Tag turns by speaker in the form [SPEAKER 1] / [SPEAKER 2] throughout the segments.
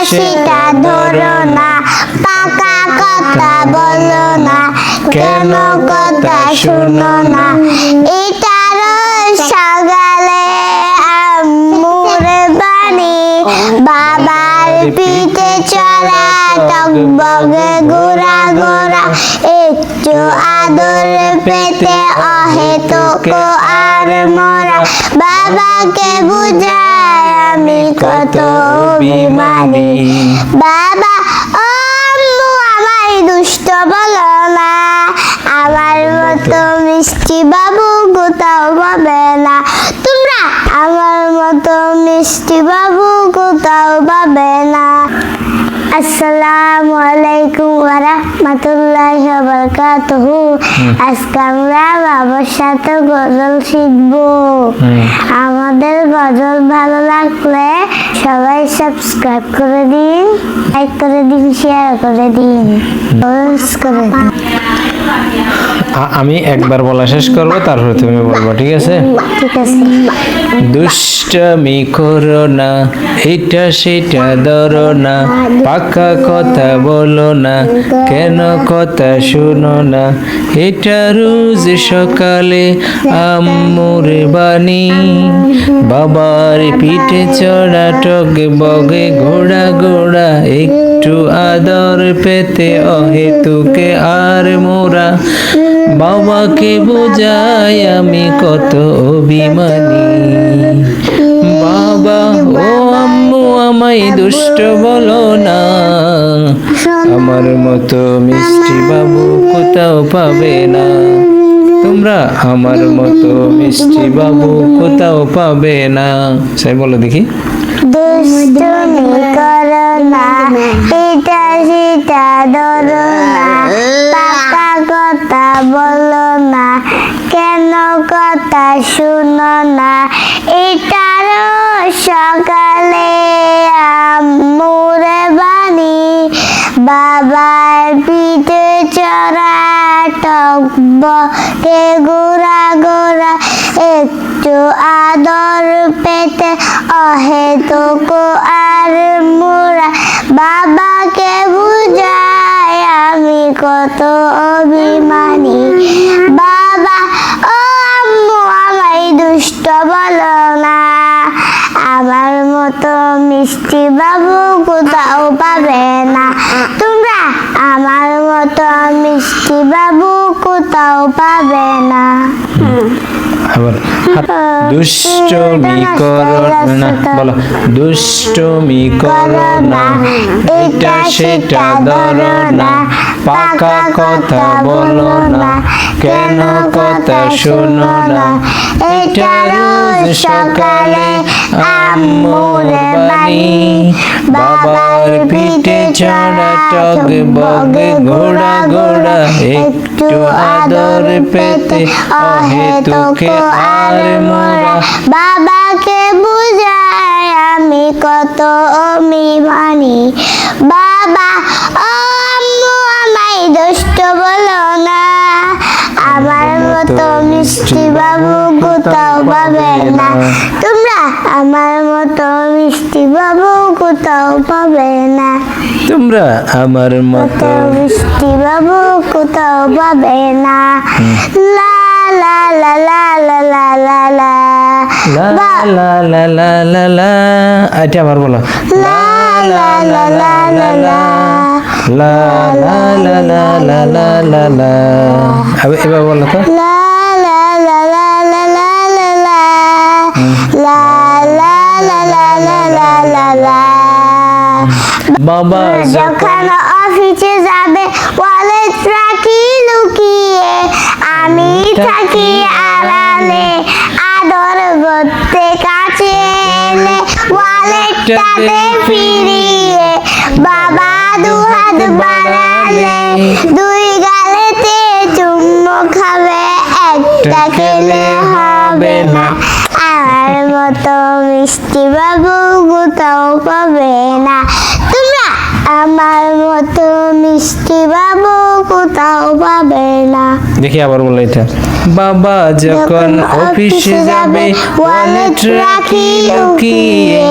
[SPEAKER 1] সেটা ধরো না, পাকা কথা বলো না, কেন কথা শোনো না। এটার সকালে আম্মুর বাণী, বাবার পিঠে চড়া টকবগে গোড়া গোড়া, একটু আদর পেতে অহেতুক আর মরা। বাবাকে বুঝায় আমি কত অভিমানী। বাবা ও আম্মু আমায় দুষ্ট বলো না, আমার মতো মিষ্টি বাবু কোথাও পাবে না। তোমরা আমার মতো মিষ্টি বাবু কোথাও পাবে না। আসসালামু আলাইকুম ওয়া রাহমাতুল্লাহি ওয়া বারাকাতুহু। আজকে আমরা বাবার সাথে গজল শিখবো। আমাদের গজল ভালো লাগলে সবাই সাবস্ক্রাইব করে দিন, লাইক করে দিন, শেয়ার করে দিন, কমেন্টস করে দিন।
[SPEAKER 2] আমি একবার বলা শেষ করব, তারপরে তুমি বলবো, ঠিক আছে?
[SPEAKER 1] ঠিক আছে।
[SPEAKER 2] দুষ্টামি করো না, এটা সেটা ধরো না, পাকা কথা বলো না, কেন কথা শোনো না। এটা রোজ সকালে আম্মুর বাণী, বাবার পিঠে চড়া টক বগে ঘোড়া ঘোড়া, একটু আদর পেতে অহেতুকে আর মোরা। বাবাকে বোঝাই আমি কত অভিমানী। বাবা ও আম্মু আমায় দুষ্ট বলো না, আমার মতো মিষ্টি বাবু কোথাও পাবে না। তোমরা আমার মতো মিষ্টি বাবু কোথাও পাবে না। সে বলো দেখি।
[SPEAKER 1] দুষ্টুমি করো না, এটা সেটা ধরো না, পাকা কথা বলো না, কেন কথা শোনো না। এটার সকালে আম্মুর বাণী, বাবার পিঠে চড়া টকবগে গোড়া গোড়া, একটু আদর পেতে অহেতুক আর মোরা। বাবাকে বুঝায় আমি কত অভিমানী। বাবা ও আম্মু আমায় দুষ্ট বলো না, আমার মতো মিষ্টি বাবু কোথাও পাবে না। তোমরা আমার মতো মিষ্টি বাবু কোথাও পাবে না।
[SPEAKER 2] আবার দুষ্টমি করো না, বলো দুষ্টমি করো না, এটা সেটা ধরো না, পাকা কথা বলো না, কেন কথা শোনো না। এটা রোজ সকালে আম্মুর বাণী, বাবার পিঠে চড়া টক বগে ঘোড়া ঘোড়া, একটু আদর পেতে অহেতুকে আর মোরা। বাবাকে বুঝায় আমি কত অভিমানী। বাবা ও আম্মু আমায় দুষ্ট বলো না, আমার মতো মিষ্টি বাবু কোথাও পাবে না। তোমরা আমার মতো মিষ্টি বাবু কোথাও পাবে না। তোমরা আমার মতো
[SPEAKER 1] মিষ্টি বাবু কোথাও পাবে না। লা লা লা লা লা লা লা লা
[SPEAKER 2] লা লা লা লা লা লা। এটা আবার বলো।
[SPEAKER 1] লা লা লা লা লা লা
[SPEAKER 2] লা লা লা লা লা লা লা লা। এবার বলো তো।
[SPEAKER 1] লা লা লা লা লা লা লা লা লা লা লা লা লা লা লা লা।
[SPEAKER 2] বাবা
[SPEAKER 1] যখন অফিসে যাবে ওয়ালেট রাখি লুকিয়ে, আমি থাকি আড়ালে, আদর করতে কাছে এলে ওয়ালেটটাতে ফিরিয়ে। বাবা দুহাত বাড়ালে দুই গালেতে চুম্বো খাবে, একটা খেলে হবে না। আমার মতো মিষ্টি বাবু কোথাও পাবে না। তোমরা আমার মতো মিষ্টি বাবু কোথাও পাবে না।
[SPEAKER 2] দেখি আবার বলো এটা। বাবা যখন অফিসে যাবে ওয়ালেট রাখি লুকিয়ে,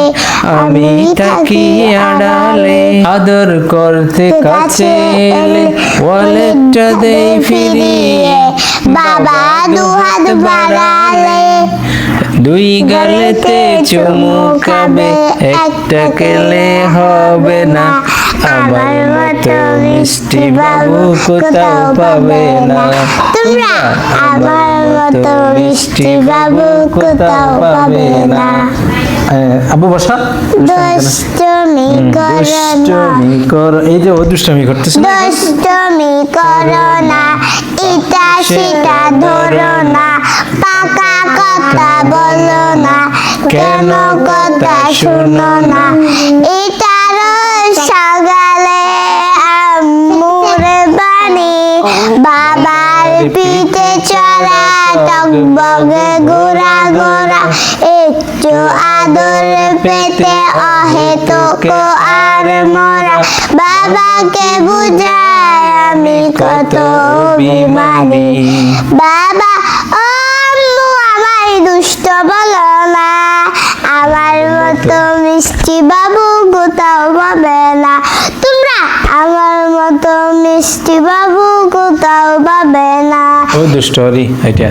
[SPEAKER 2] আমি থাকি আড়ালে, আদর করতে কাছে এলে ওয়ালেটটা দেই ফিরিয়ে,
[SPEAKER 1] বাবা দুহাত বাড়ালে
[SPEAKER 2] দুই গালেতে চুমু খাবে, একটা খেলে হবে না, আমার মতো মিষ্টি বাবু কোথাও পাবে না।
[SPEAKER 1] তোমরা আমার মতো মিষ্টি বাবু কোথাও পাবে না।
[SPEAKER 2] আবু বসা,
[SPEAKER 1] দুষ্টমি করো না,
[SPEAKER 2] দুষ্টমি কর, এই যে ও দুষ্টমি করতেছে না,
[SPEAKER 1] দুষ্টমি করো না, এটা সেটা ধরো না, পাকা কথা বলো না, কেন কথা শোনো না, এটার সকালে আম্মুর বাণী, বাবার পিঠে চড়া টকবগে গোড়া গোড়া, একটু আদর পেতে অহেতুক আর মোরা, বাবাকে বুঝায় আমি কত অভিমানী, বাবা ও আম্মু আমায় দুষ্ট বলো না, আমার মতো মিষ্টি বাবু কোথাও পাবে না। তোমরা আমার মতো মিষ্টি বাবু কোথাও পাবে না।
[SPEAKER 2] ও দুষ্ট রি এটা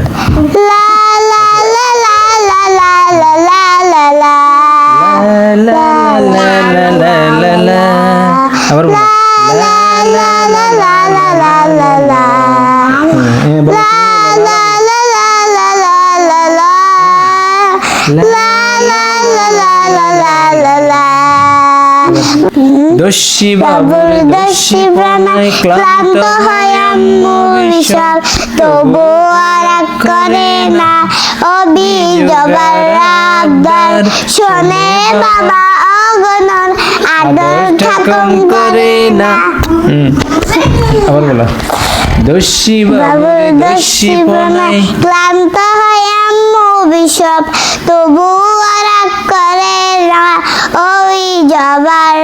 [SPEAKER 1] লা লা লা লা লা লা লা লা লা লা
[SPEAKER 2] লা লা লা লা লা লা, আবার বলো
[SPEAKER 1] লা লা লা লা লা লা লা লা,
[SPEAKER 2] বলো
[SPEAKER 1] লা লা লা লা লা লা লা লা, লা লা লা লা লা লা লা লা।
[SPEAKER 2] দস্যি
[SPEAKER 1] বাবুর দস্যি প্রাণায় ক্লান্ত হয় আম্মু বিশাল, তবু রাগ করে না, অভিযোগ আর আবদার শোনে বাবা অগণন, আদর ঠাকুম করে না।
[SPEAKER 2] আবার বলো দস্যি
[SPEAKER 1] বাবুর দস্যি প্রাণায় ক্লান্ত হয় আম্মু বিশাল, তবু রাগ করে না, অভিযোগ আর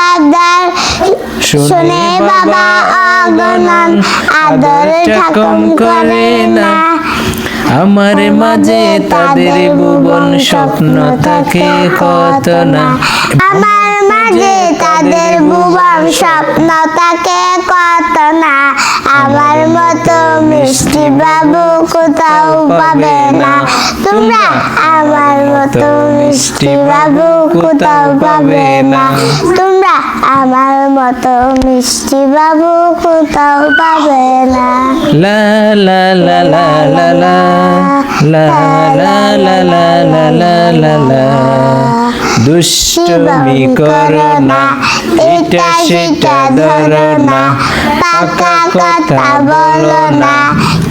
[SPEAKER 1] আবদার শোনে বাবা অগণন, আদর ঠাকুম করে না।
[SPEAKER 2] আমার মাঝে তাদের ভুবন স্বপ্ন থাকে কত না,
[SPEAKER 1] আমার মাঝে তাদের ভুবন স্বপ্ন থাকে কত না, আমার মতো মিষ্টি বাবু কোথাও পাবে না। তোমরা আমার মতো মিষ্টি বাবু কোথাও পাবে না। তোমরা আমার মতো মিষ্টি বাবু কোথাও পাবে না।
[SPEAKER 2] লা লা লা লা লা লা লা লা লা লা লা লা লা লা, দুষ্টমি করো না, এটা সেটা ধরো না, পাকা কথা বলো না,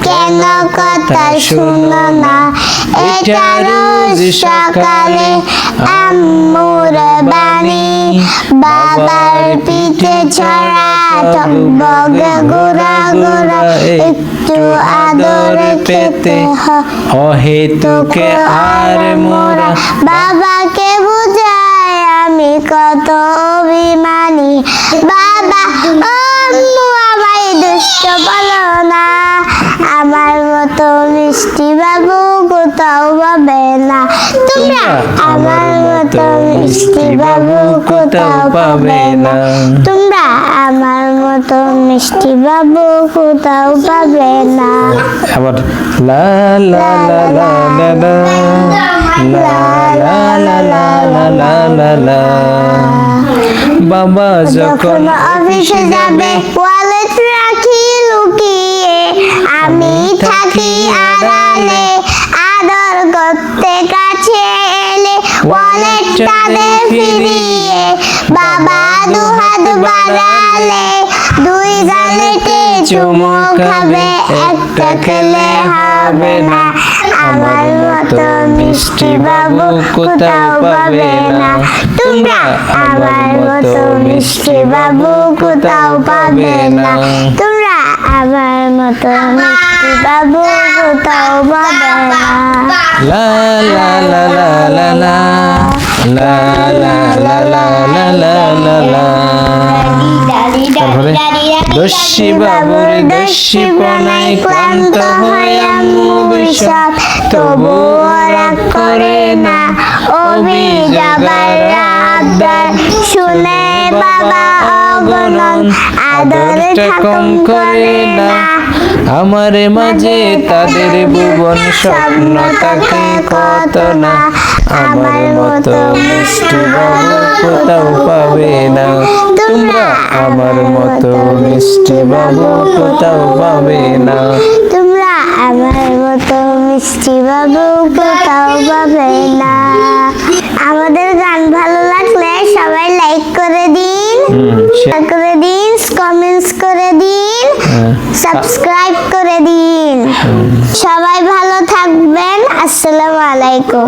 [SPEAKER 2] কেন কথা শুনো না, এটা রোজ সকালে
[SPEAKER 1] আম্মুর বাণী, বাবার পিঠে ছড়া টকবগে গোড়া গোড়া, একটু আদর পেতে
[SPEAKER 2] অহেতুকে আর মোরা,
[SPEAKER 1] বাবাকে বুঝায় আমি কত অভিমানী, বাবা ও আম্মু আমায় দুষ্ট বলো না, আমার মতো মিষ্টি বাবু কোথাও পাবে না। তোমরা আমার মতো মিষ্টি বাবু কোথাও পাবে না। তোমরা আমার মতো মিষ্টি বাবু কোথাও পাবে না।
[SPEAKER 2] আবার লা লা লা লা লা লা লা লা লা লা লা লা লা। বাবা যখন
[SPEAKER 1] অফিসে যাবে ওয়ালেট রাখি লুকিয়ে, আমি থাকি আড়ালে, আদর করতে কাছে এলে ওয়ালেটটা দে ফিরিয়ে, বাবা দুহাত বাড়ালে দুই গালেতে চুমু খাবে, একটা খেলে হবে না, আমার মতো মিষ্টি বাবু কোথাও পাবে না। তোমরা আমার মতো মিষ্টি বাবু কোথাও পাবে না। তোমরা আমার মতো মিষ্টি বাবু কোথাও পাবে না।
[SPEAKER 2] লা লা লা লা লা লা লা লা লা লা লা লা লা লা। তারপরে দস্যি বাবুর দস্যি পনায় ক্লান্ত হয়ে আম্মু বিষাদ, তবু রাগ করে না, অভিযোগ আর
[SPEAKER 1] আবদার শুনে বাবা অগণন, আদরটা কম করে না।
[SPEAKER 2] আমার মাঝে তাদের ভুবন স্বপ্ন থাকে কত না। আমার মতো মিষ্টি বাবু কোথাও পাবে না। তোমরা আমার মতো মিষ্টি বাবু কোথাও পাবে না।
[SPEAKER 1] তোমরা আমার মতো মিষ্টি বাবু কোথাও পাবে না। আমাদের গান ভালো লাগলে সবাই লাইক করে দিন, শেয়ার করে দিন, কমেন্টস করে দিন, সাবস্ক্রাইব করে দিন। সবাই ভালো থাকবেন। আসসালামু আলাইকুম।